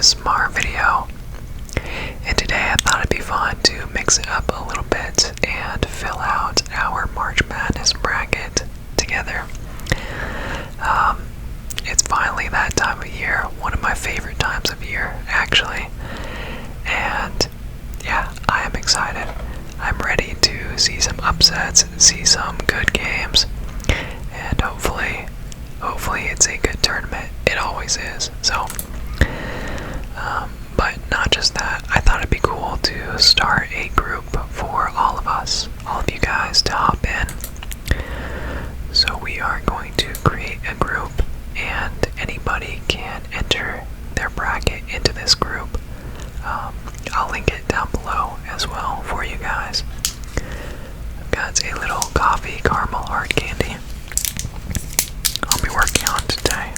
LPASMR video. And today I thought it'd be fun to mix it up a little bit and fill out our March Madness bracket together. It's finally that time of year, one of my favorite times of year, actually. And yeah, I am excited. I'm ready to see some upsets, see some good games, and hopefully it's a good tournament. It always is. So, but not just that, I thought it'd be cool to start a group for all of us, all of you guys to hop in. So we are going to create a group, and anybody can enter their bracket into this group. I'll link it down below as well for you guys. I've got a little coffee caramel hard candy I'll be working on today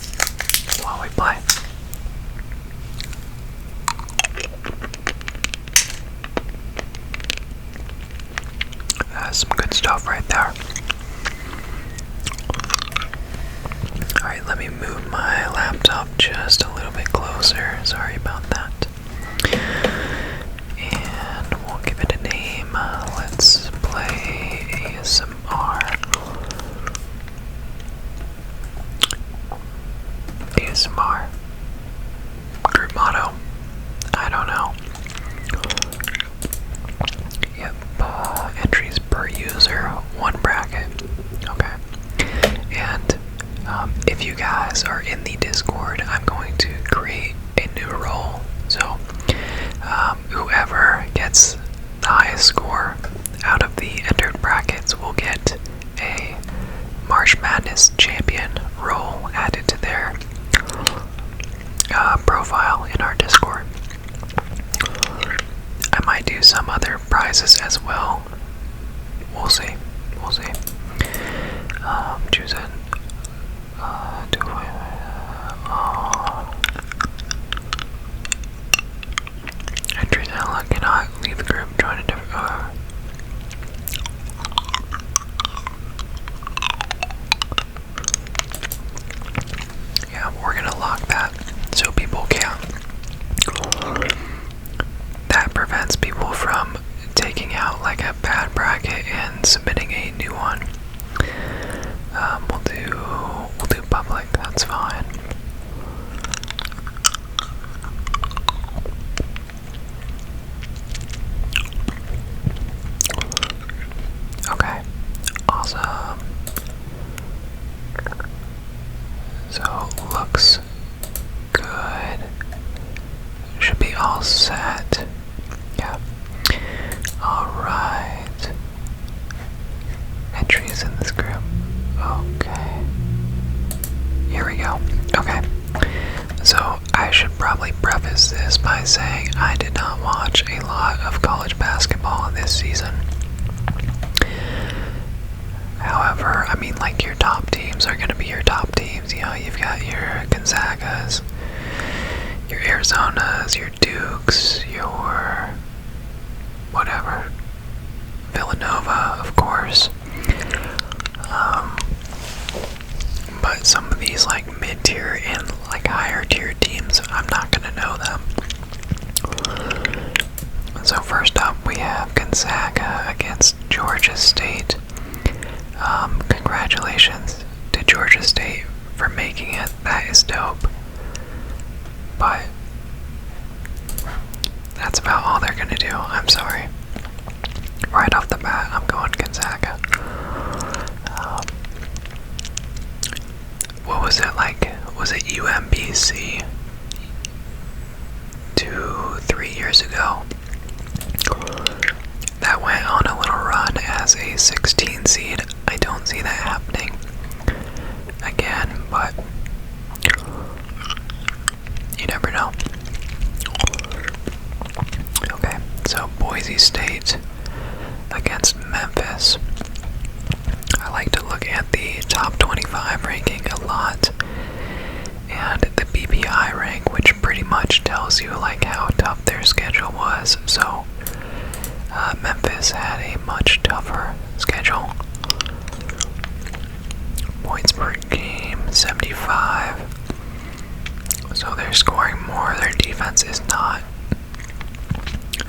while we play. Some good stuff right there. Alright, let me move my laptop just a little bit closer. Sorry about that. And we'll give it a name. Let's play ASMR. ASMR. Group motto. I don't know. Yep. Entries per user, one bracket. Okay. And if you guys are in the Discord, I'm going to create a new role. So whoever gets the highest score out of the entered brackets will get a March Madness champion role added to their profile in our Discord. I might do some other prizes as well. We'll see. We'll see. Choose it. Entries now cannot leave the group. Join a different. Yeah, we're gonna lock that so people can't. That prevents people from taking out like a bad bracket and submitting a new one. We'll do public. That's fine. Okay, awesome. So looks good. Should be all set. Yeah. Alright. Entries in this group. Okay. Here we go. Okay. So I should probably preface this by saying I did not watch a lot of college basketball this season. However, I mean, like, your top teams are going to be your top teams. You know, you've got your Gonzagas, your Arizonas, your Dukes, your whatever, Villanova, of course. But some of these like mid-tier and like higher tier teams, I'm not gonna know them. So first up we have Gonzaga against Georgia State. Congratulations to Georgia State for making it. That is dope. But that's about all they're gonna do. I'm sorry. Right off the bat, I'm going Gonzaga. What was it like? Was it UMBC 2-3 years ago? That went on a little run as a 16 seed. I don't see that happening again, but you never know. Okay, so Boise State against Memphis. I like to look at the top 25 ranking a lot, and the BPI rank, which pretty much tells you like how tough their schedule was. So Memphis had a much tougher schedule. Points per game 75. So they're scoring more. Their defense defense is not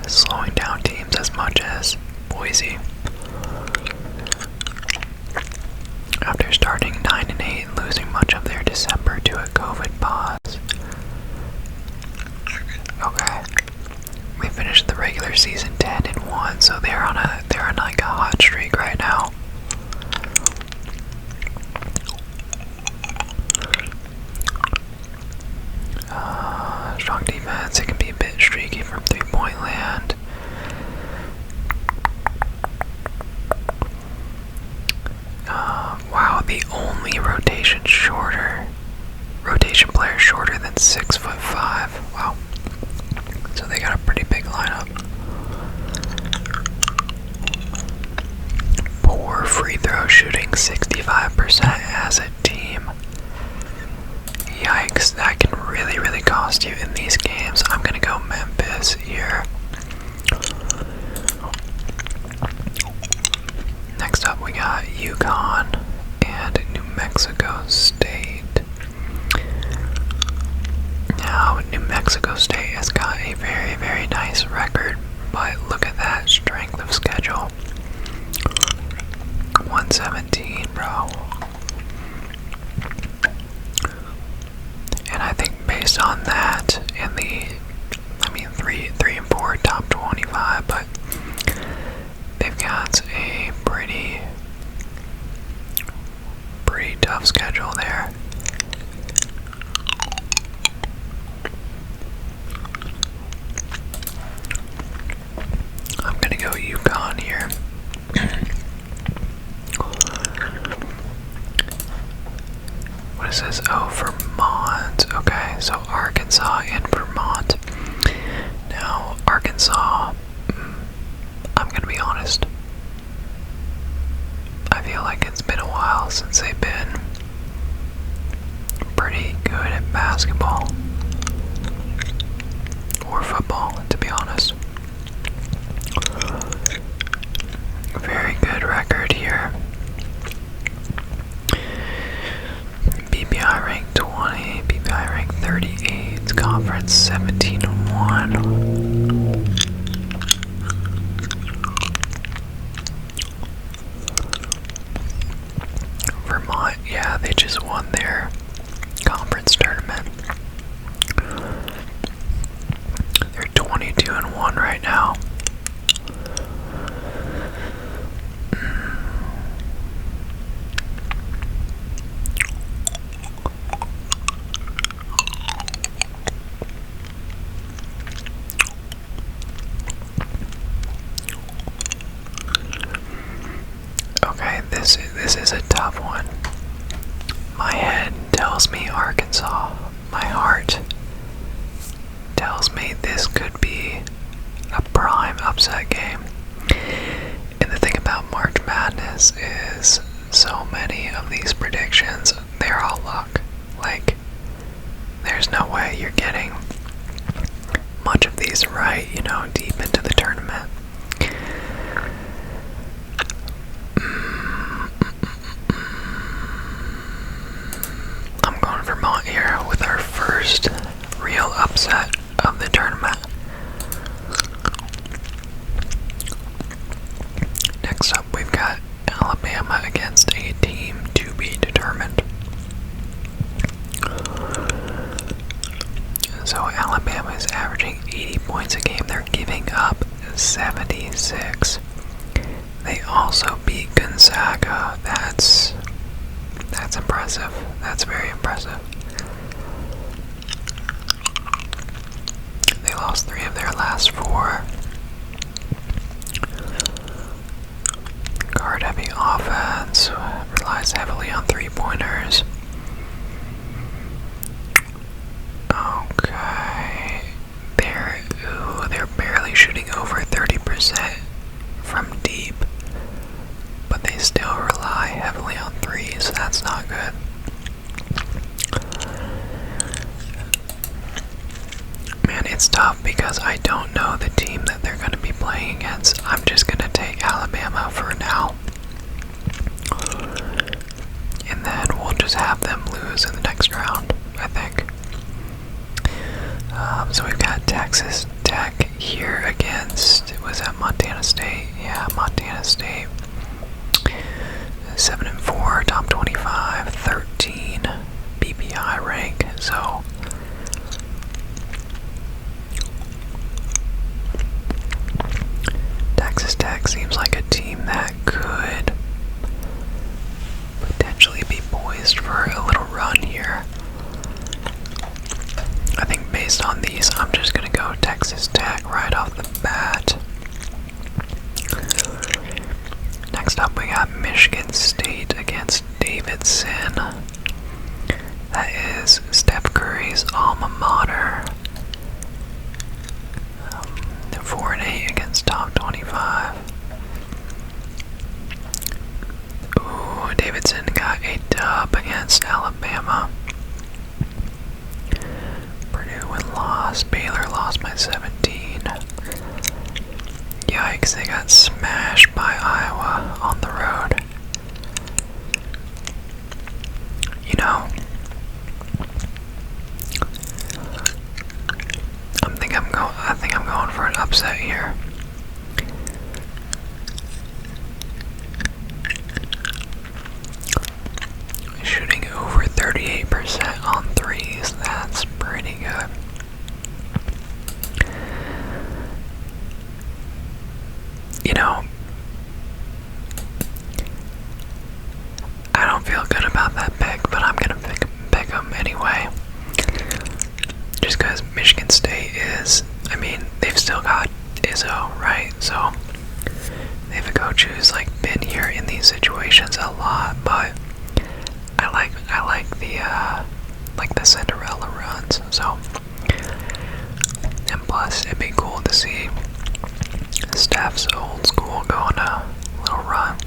slowing down teams as much as Boise. After starting 9-8 and losing much of their December to a COVID pause. Okay. We finished the regular season 10-1, so they're on like a hot streak right now. Strong defense. It can be a bit streaky from three-point land. Wow, the only rotation player shorter than 6'5". Wow. So they got a pretty big lineup. Poor free throw shooting, 65% as a team. Yikes, that can really cost you in these games. I'm gonna go Memphis here. Next up we got UConn and New Mexico State. Now, New Mexico State has got a very nice record, but look at that strength of schedule. 117, bro. And I think based on that and three and four top 25, but they've got a pretty tough schedule there. I'm gonna go UConn here. What is this? Oh, Vermont. Okay, so Arkansas and Vermont. Now, Arkansas, I'm gonna be honest. I feel like it's been a while since they've been pretty good at basketball. Or football, to be honest. Very good record here. BPI ranked 20, BPI ranked 38, conference 17-1. Vermont, yeah, they just won their conference tournament. They're 22-1 right now. Okay, this is a tough one. My head tells me Arkansas. My heart tells me this could be a prime upset game. And the thing about March Madness is so many of these predictions, they're all luck. Like, there's no way you're getting much of these right, deep into the tournament. I'm going Vermont here with our first real upset of the tournament. Next up, we've got Alabama against a team to be determined. So Alabama is averaging 80 points a game. They're giving up 76. They also beat Gonzaga. That's impressive. That's very impressive. They lost 3 of their last 4. Guard-heavy offense, relies heavily on three-pointers. Okay, they're barely shooting over 30% from deep, but they still rely heavily on threes, so that's not good. Man, it's tough because I don't know the team that they're going to be playing against. I'm just going to take Alabama for now. And then we'll just have them lose in the next round, I think. So we've got Texas Tech here against, was that Montana State? Yeah, Montana State. 7-4, top 25, 13 BPI rank. So Texas Tech seems like a team that could potentially be poised for a little run here. I think based on these, I'm just going to go Texas Tech right off the bat. Next up, we got Michigan State against Davidson. That is Steph Curry's alma mater. 4-8 against top 25. Ooh, Davidson got a dub against Alabama. Purdue win lost. Baylor lost by 17. Yikes, they got smashed by Iowa on the road. You know, I think I'm going for an upset here. Shooting over 38% on threes. That's pretty good. You know, I don't feel good about that pick, but I'm gonna pick them anyway. Just because Michigan State is, I mean, they've still got Izzo, right? So they have a coach who's like been here in these situations a lot, but I like the Cinderella runs. So, and plus it'd be cool to see Steph's old school go on a little run.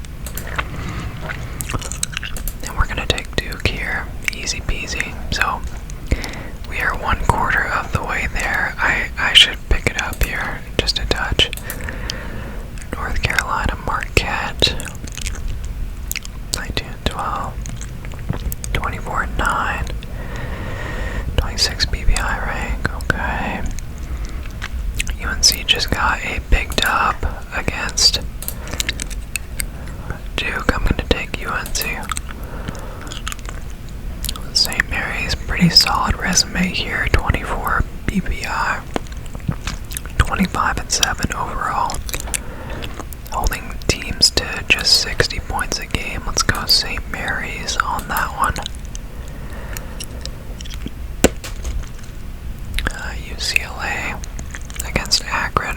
And we're gonna take Duke here, easy peasy. So we are 1/4 of the way there. I should pick it up here just a touch. North Carolina Marquette. 19-12. 24-9. 26 BBI rank. Okay. UNC just got a big dub against Duke. I'm gonna take UNC. St. Mary's, pretty solid resume here. 24 BPI, 25-7 overall, holding teams to just 60 points a game. Let's go St. Mary's on that one. UCLA against Akron.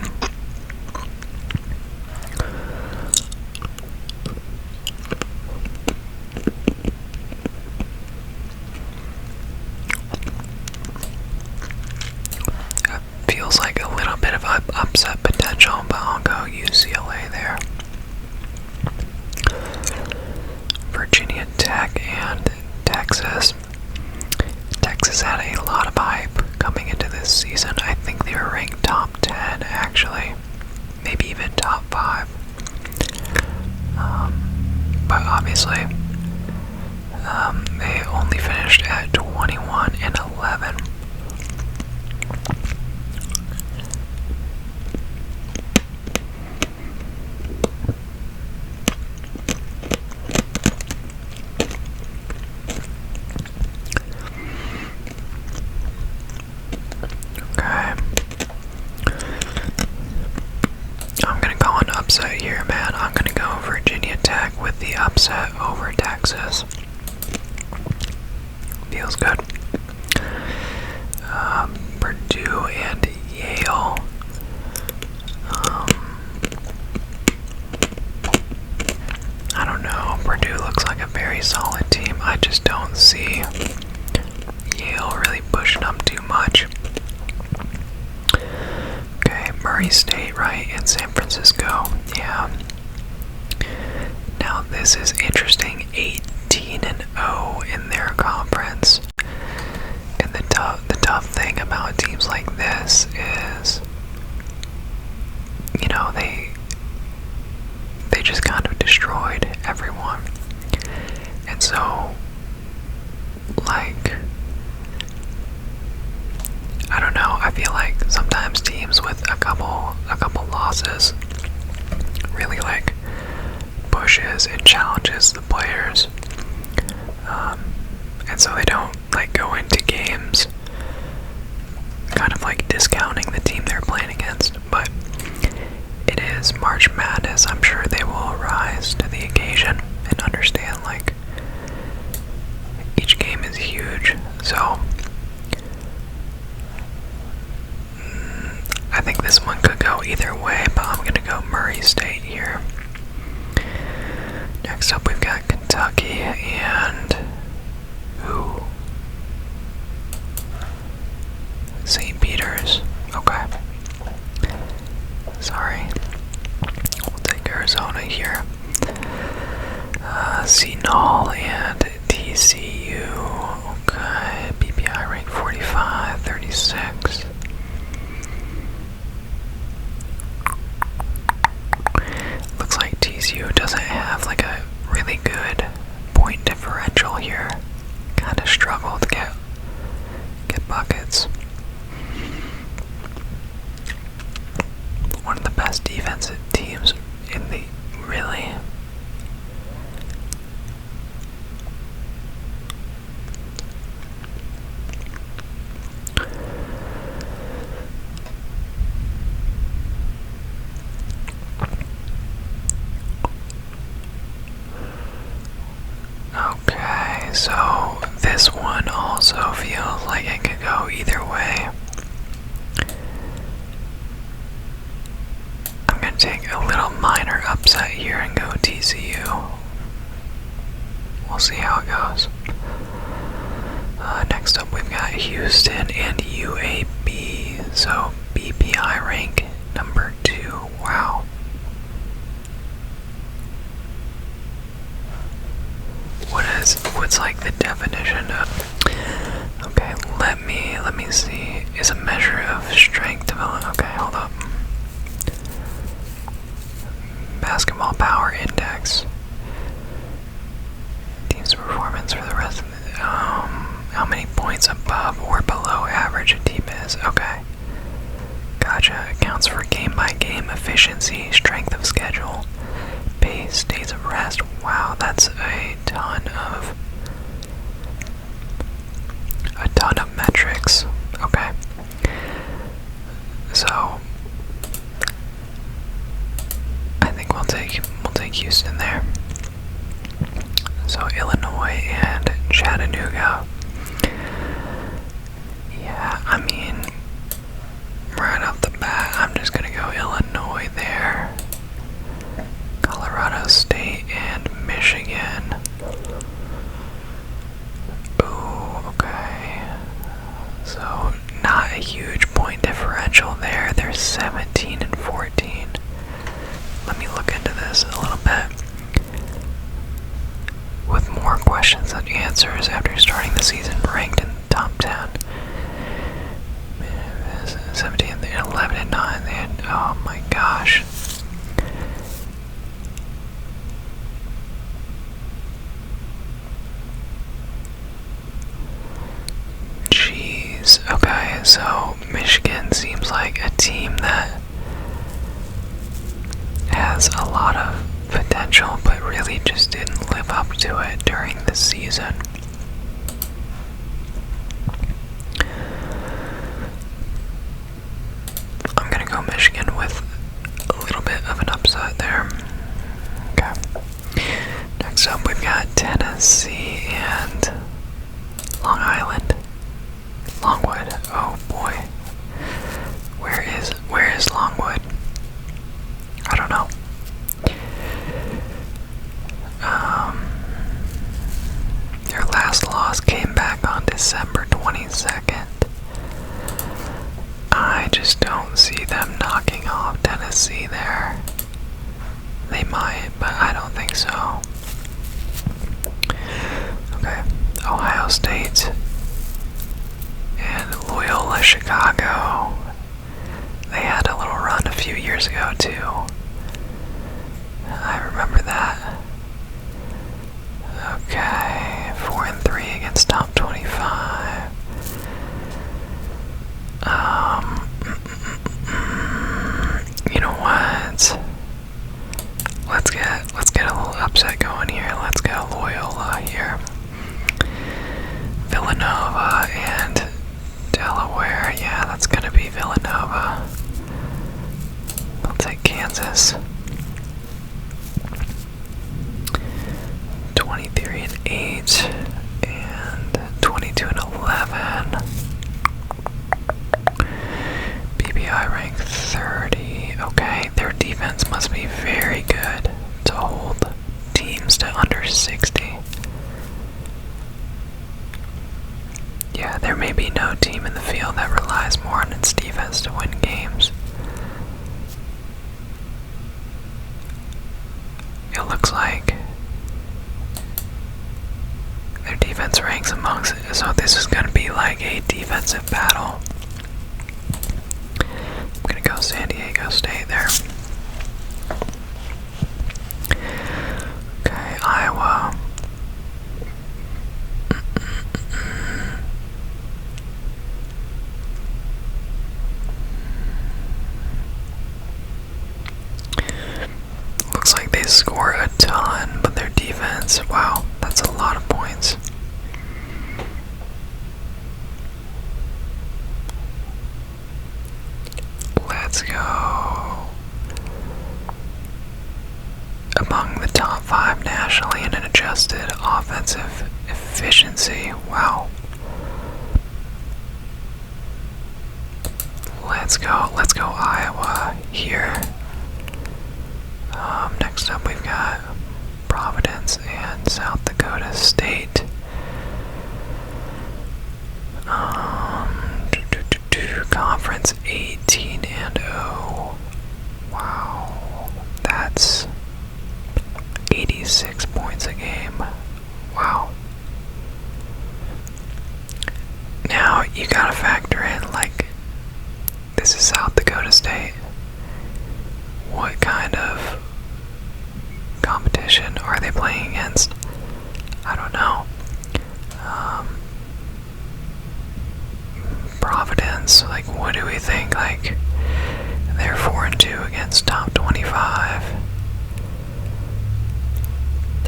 Feels like a little bit of upset potential, but I'll go UCLA there. Virginia Tech and Texas. Texas had a lot of hype coming into this season. I think they were ranked top 10, actually. Maybe even top 5. But obviously, they only finished at 21-11. Upset here, man. I'm gonna go Virginia Tech with the upset over Texas. Feels good. Purdue and Yale. I don't know. Purdue looks like a very solid team. I just don't see Yale really pushing them too much. Murray State, right, in San Francisco. Yeah. Now this is interesting. 18-0 in their conference. And the tough thing about teams like this is, you know, they just kind of destroyed everyone. And so, like, I don't know. I losses really like pushes and challenges the players, and so they don't like go into games kind of like discounting the team they're playing against. But it is March Madness. I'm sure they will rise to the occasion and understand like each game is huge. So I think this one could go either way, but I'm gonna go Murray State here. Next up we've got Kentucky and St. Peter's. Okay. Sorry. We'll take Arizona here. Seton and TCU. Okay. BPI rank 45, 36. Looks like TCU doesn't have like a really good point differential here. Kind of struggle to get buckets. One of the best defensive teams in the really. Okay, so this one also feels like it could go either way. I'm gonna take a little minor upset here and go TCU. We'll see how it goes. Next up we've got Houston and UAB. So BPI rank number 2. Wow. What's like the definition of? Okay, let me see. Is a measure of strength development. Okay, hold up. Basketball power index. Team's performance for the rest of the how many points above or below average a team is. Okay. Gotcha. Accounts for game-by-game efficiency, strength of schedule, pace, days of rest. Wow, that's a ton of metrics. Okay. So I think we'll take Houston there. So Illinois and Chattanooga. Yeah, I mean, right off the bat, I'm just gonna go Illinois there. Colorado State and Michigan. Ooh, okay. So not a huge point differential there. They're 17 and 14. Let me look into this a little bit. With more questions than answers after starting the season ranked in the top 10. 17 and 11 and 9. They had, oh my gosh. Jeez. Okay, so Michigan seems like a team that has a lot of potential, but really just didn't live up to it during the season. I'm gonna go Michigan with a little bit of an upset there. Okay. Next up, we've got Tennessee and Long Island. Longwood. Oh boy. Where is Longwood? I don't know. Their last loss came back on December 22nd. I just don't see them knocking off Tennessee there. They might, but I don't think so. Okay, Ohio State and Loyola Chicago. They had a little run a few years ago too. I remember that. Okay, 4-3 against top 25. You know what? okay. Their defense must be very good to hold teams to under 60. Yeah, there may be no team in the field that relies more on its defense to win games. It looks like their defense ranks amongst it, so this is going to be like a defensive battle. I'm going to go San Diego State there. Okay, Iowa. Looks like they score a ton, but their defense, wow, that's a lot of points. Let's go. Among the top 5 nationally in an adjusted offensive efficiency. Wow. Let's go Iowa here. Next up we've got Providence and South Dakota State. Conference 18-0. Wow, that's 86 points a game. Wow. Now you gotta factor in, like, this is South Dakota State. What kind of competition are they playing against? I don't know. Providence, like, what do we think? Like, they're 4-2 against top 25.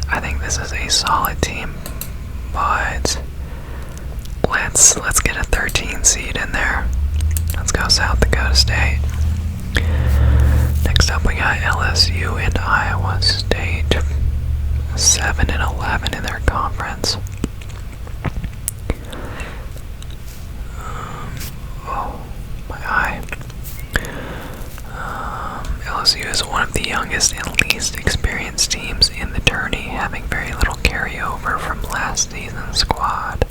I think this is a solid team, but let's get a 13 seed in there. Let's go South Dakota State. Next up we got LSU and Iowa State. 7-11 in their conference. Oh, my eye. LSU is one of the youngest and least experienced teams in the tourney, having very little carryover from last season's squad.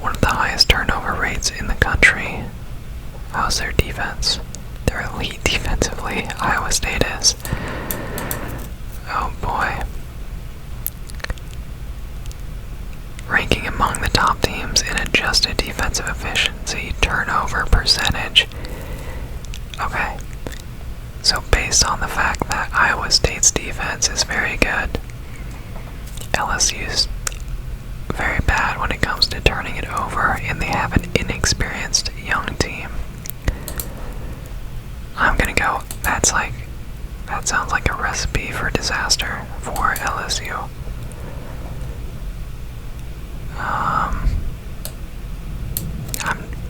One of the highest turnover rates in the country. How's their defense? They're elite defensively, Iowa State is. Oh boy. Ranking among the top teams in adjusted defensive efficiency, turnover percentage. Okay. So based on the fact that Iowa State's defense is very good, LSU's very bad when it comes to turning it over, and they have an inexperienced young team. I'm gonna go, that sounds like a recipe for disaster for LSU.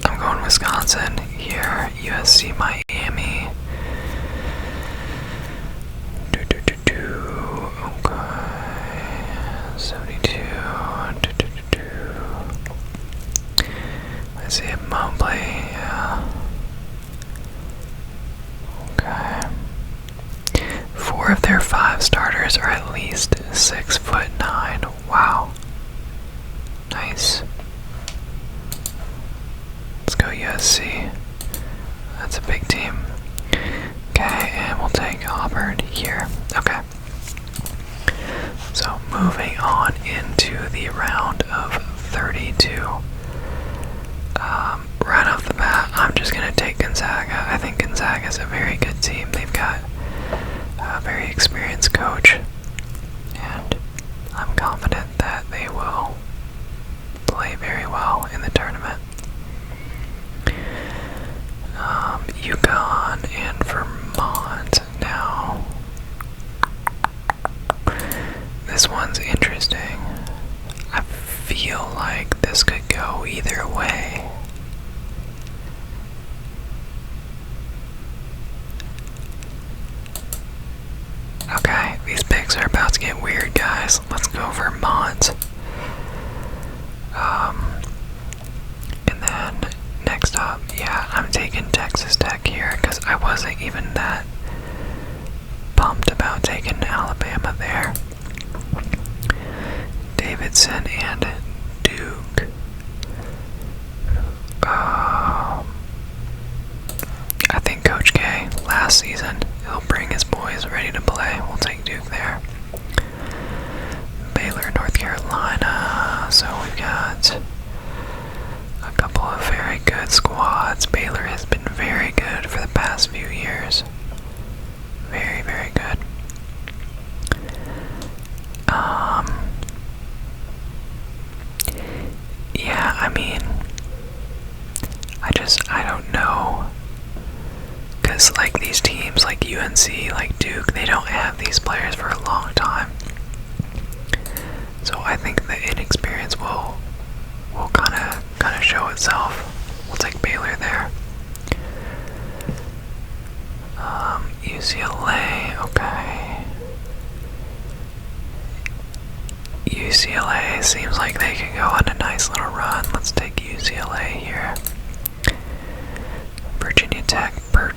I'm going Wisconsin here, USC Miami. Okay, 72. I see a Mobley, yeah. Okay. 4 of their 5 starters are at least 6'9". Wow. Nice. Let's go USC. That's a big team. Okay, and we'll take Auburn here. Okay. So moving on into the round of 32. Right off the bat, I'm just going to take Gonzaga. I think Gonzaga is a very good team. They've got a very experienced coach, and I'm confident that they will play very well in the tournament. UConn and Vermont now. This one's interesting. I feel like this could go either way. Okay, these picks are about to get weird, guys. Let's go Vermont. And then next up, yeah, I'm taking Texas Tech here because I wasn't last season. He'll bring his boys ready to play. We'll take Duke there. Baylor, North Carolina. So we've got a couple of very good squads. Baylor has been very good for the past few years. Very, very good. Yeah, I mean, I don't know. Because, like, these teams, like UNC, like Duke, they don't have these players for a long time. So I think the inexperience will kind of show itself. We'll take Baylor there. UCLA, okay. UCLA seems like they could go on a nice little run. Let's take UCLA here. Virginia Tech, Purdue.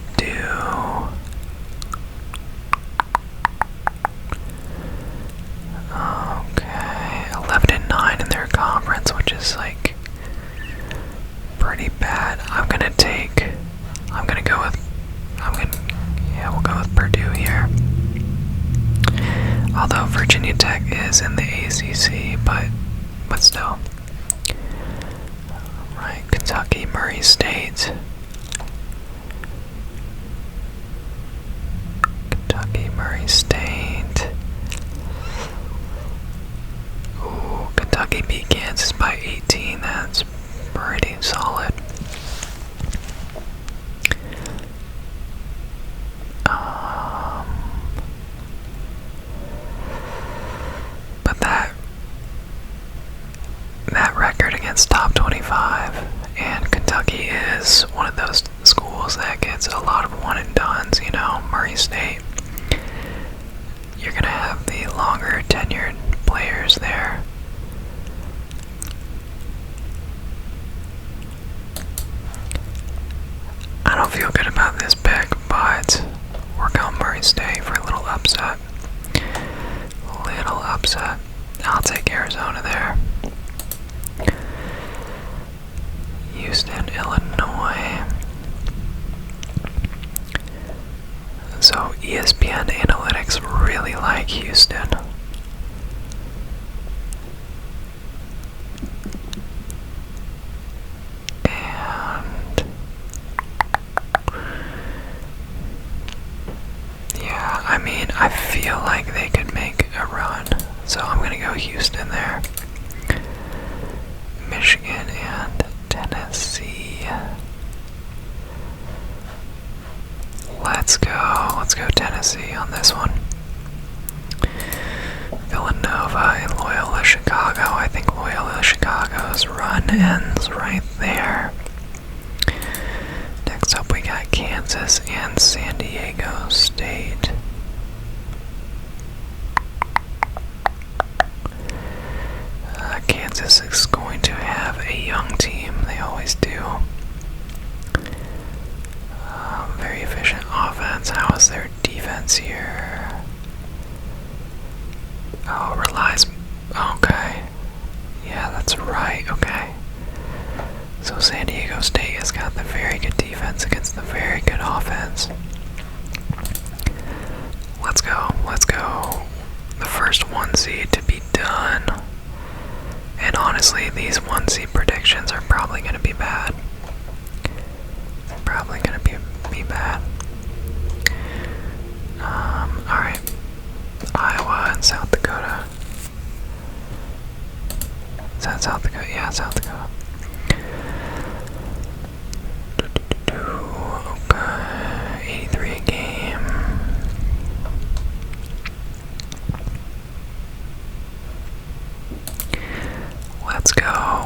Okay, 11-9 in their conference, which is like pretty bad. We'll go with Purdue here. Although Virginia Tech is in the ACC, but still. Alright, Kentucky, Murray State. Kentucky, Murray State. Ooh, Kentucky beat Kansas by 18. That's pretty solid. But that record against top 25, and Kentucky is one of those schools that gets a lot of one and dones, you know, Murray State. You're gonna have the longer tenured players there. I don't feel good about this pick, but we're going Murray State for a little upset. Little upset. I'll take Arizona there. Houston, Illinois. So ESPN Analytics really like Houston. And yeah, I mean, I feel like they could make a run. So I'm gonna go Houston there. Michigan and Tennessee. Let's go Tennessee on this one. Villanova and Loyola Chicago. I think Loyola Chicago's run ends right there. Next up we got Kansas and San Diego State. Kansas is going to have a young team. They always do. Very efficient offense. How is their defense here? Oh, relies. Okay. Yeah, that's right. Okay. So San Diego State has got the very good defense against the very good offense. Let's go. Let's go. The first 1 seed to be done. And honestly, these 1 seed predictions are probably going to be bad. Probably going to be bad. Alright. Iowa and South Dakota. Is that South Dakota? Yeah, South Dakota. Okay. 83 a game.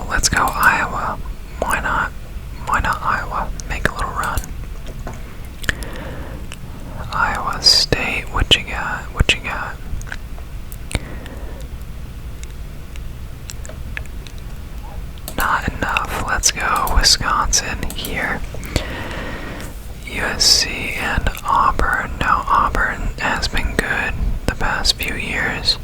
Let's go Iowa. Why not? Why not Iowa? Make a little run. Iowa State, what you got? What you got? Not enough. Let's go Wisconsin here. USC and Auburn. Now Auburn has been good the past few years.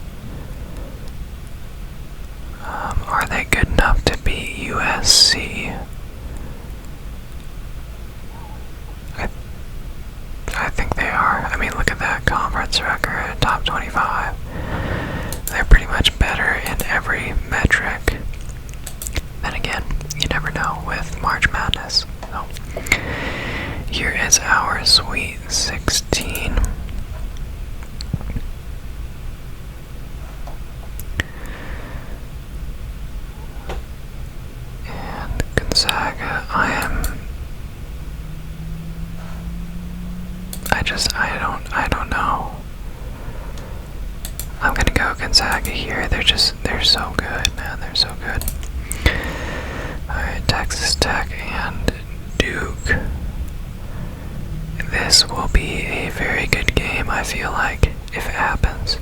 Are they good enough to beat USC? I think they look at that conference record, top 25. They're pretty much better in every metric. Then again, you never know with March Madness. So, here is our Sweet 16. And Gonzaga, I don't know. I'm gonna go Gonzaga here. They're so good, man. They're so good. Alright, Texas Tech and Duke. This will be a very good game, I feel like, if it happens.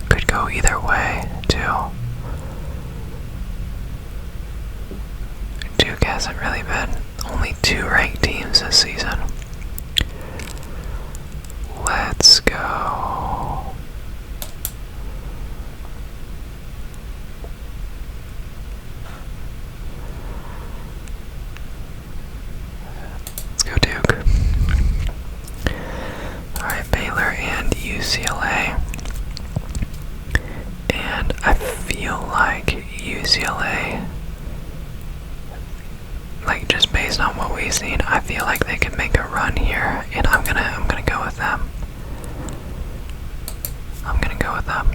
Could go either way, too. Duke hasn't really been only 2 ranked teams this season. Let's go. Let's go Duke. Alright, Baylor and UCLA. And I feel like UCLA, like just based on what we've seen, I feel like they could make a run here, and I'm gonna go with them. I'm gonna go with them.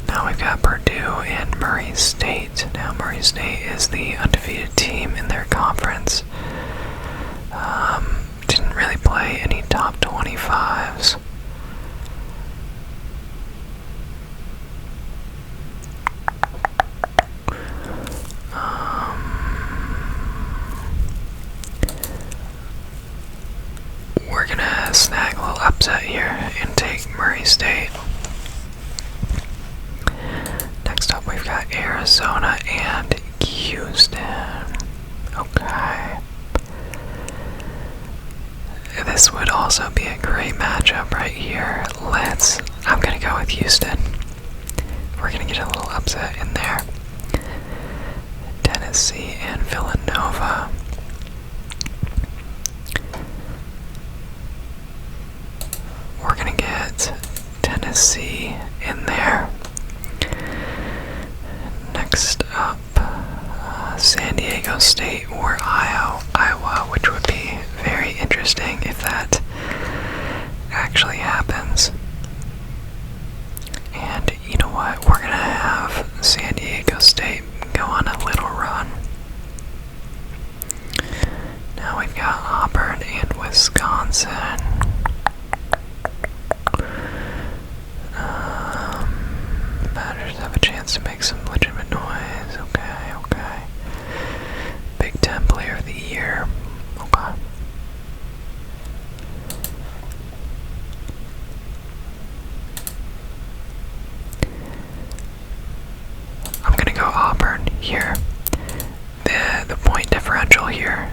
Now we've got Purdue and Murray State. Now Murray State is the undefeated team in their conference. Didn't really play any top 25s. We're gonna snag a little upset here and take Murray State. Next up, we've got Arizona and Houston. Okay. This would also be a great matchup right here. I'm gonna go with Houston. We're gonna get a little upset in there. Tennessee and Villanova. We're gonna get Tennessee in there. Next up, San Diego State or Iowa, which would be very interesting if that actually happens. And you know what? We're gonna have San Diego State go on a little run. Now we've got Auburn and Wisconsin. Badgers have a chance to make some legitimate noise. Okay. Big Ten Player of the Year. Okay. I'm gonna go Auburn here. The point differential here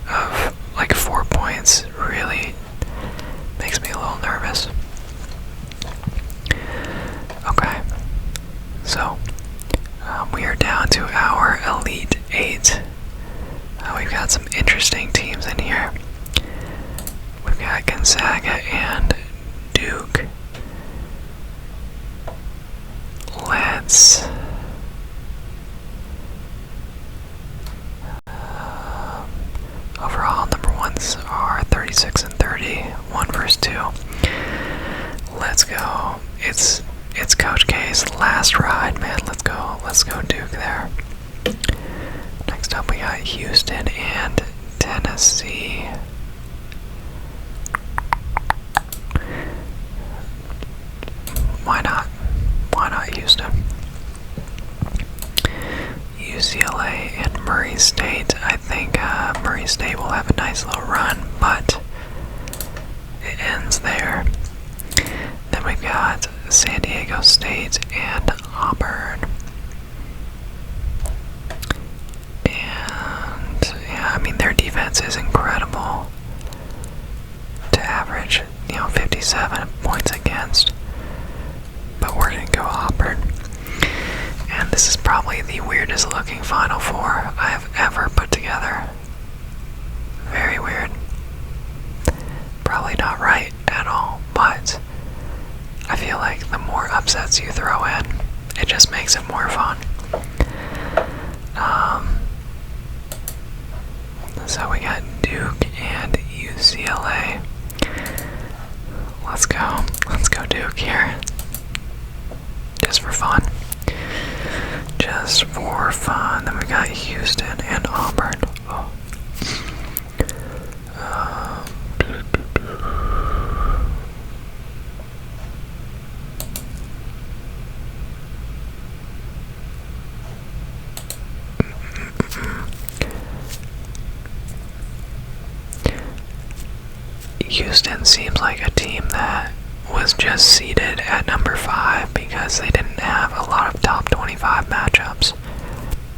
of like 4 points really makes me a little nervous. Okay, so we are down to our Elite 8. We've got some interesting teams in here. We've got Gonzaga and Duke. Let's overall, number ones are 36 and 30, 1 versus 2. Let's go. It's Coach K's last ride, man. Let's go Duke there. Next up we got Houston and Tennessee. Why not? Why not Houston? UCLA and Murray State. I think Murray State will have a nice little run, but it ends there. Then we've got San Diego State and Auburn. And yeah, I mean their defense is incredible. To average, 57 points against. But we're gonna go Auburn. And this is probably the weirdest looking Final Four I have ever put together. lets you throw in. It just makes it more fun. So we got Duke and UCLA. Let's go Duke here. Just for fun. Just for fun. Then we got Houston and Auburn. Oh. Houston seems like a team that was just seeded at number 5 because they didn't have a lot of top 25 matchups.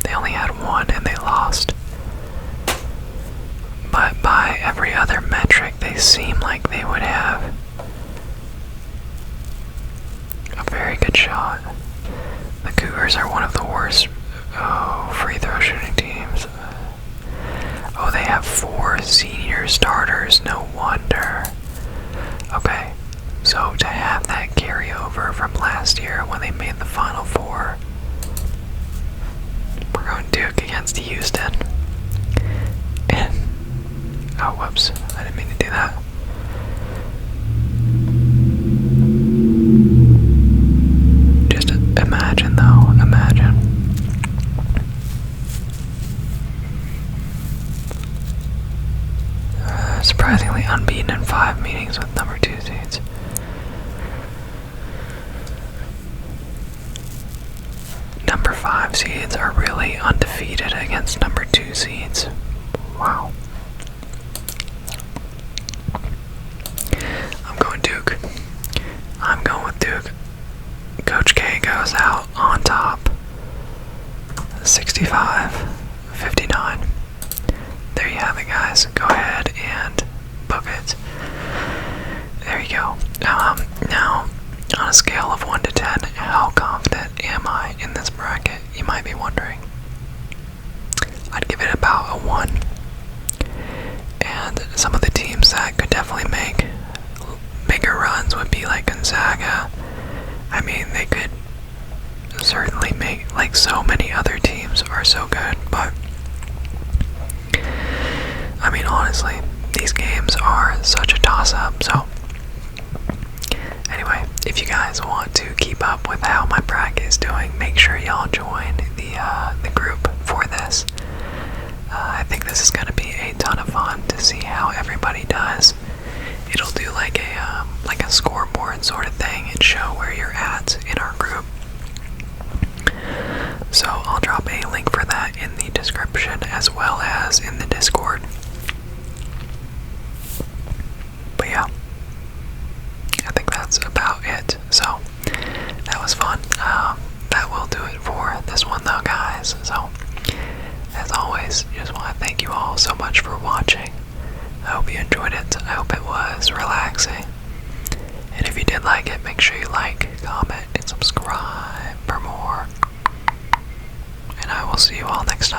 They only had one and they lost. But by every other metric, they seem like they would have a very good shot. The Cougars are one of the worst free throw shooting teams. Oh, they have 4 senior starters, no wonder. Okay, so to have that carryover from last year when they made the Final Four, we're going Duke against Houston. And, oh whoops, I didn't mean to do that. Just imagine though, imagine. Surprisingly unbeaten in 5 meetings with number 2 seeds. Number 5 seeds are really undefeated against number 2 seeds. Wow. I'm going Duke. I'm going with Duke. Coach K goes out on top. 65-59. There you have it, guys. Go ahead and book it. There you go. Now, on a scale of 1 to 10, how confident am I in this bracket? You might be wondering. I'd give it about a 1. And some of the teams that could definitely make bigger runs would be like Gonzaga. I mean, they could certainly make, like so many other teams are so good, but I mean, honestly, these games are such a toss-up, so anyway, if you guys want to keep up with how my bracket is doing, make sure y'all join the group for this. I think this is going to be a ton of fun to see how everybody does. It'll do like a scoreboard sort of thing and show where you're at in our group. So I'll drop a link for that in the description as well as in the Discord. But yeah, I think that's about it. So that was fun. That will do it for this one though, guys. So as always, just want to thank you all so much for watching. I hope you enjoyed it. I hope it was relaxing. And if you did like it, make sure you like, comment, and subscribe for more. And I will see you all next time.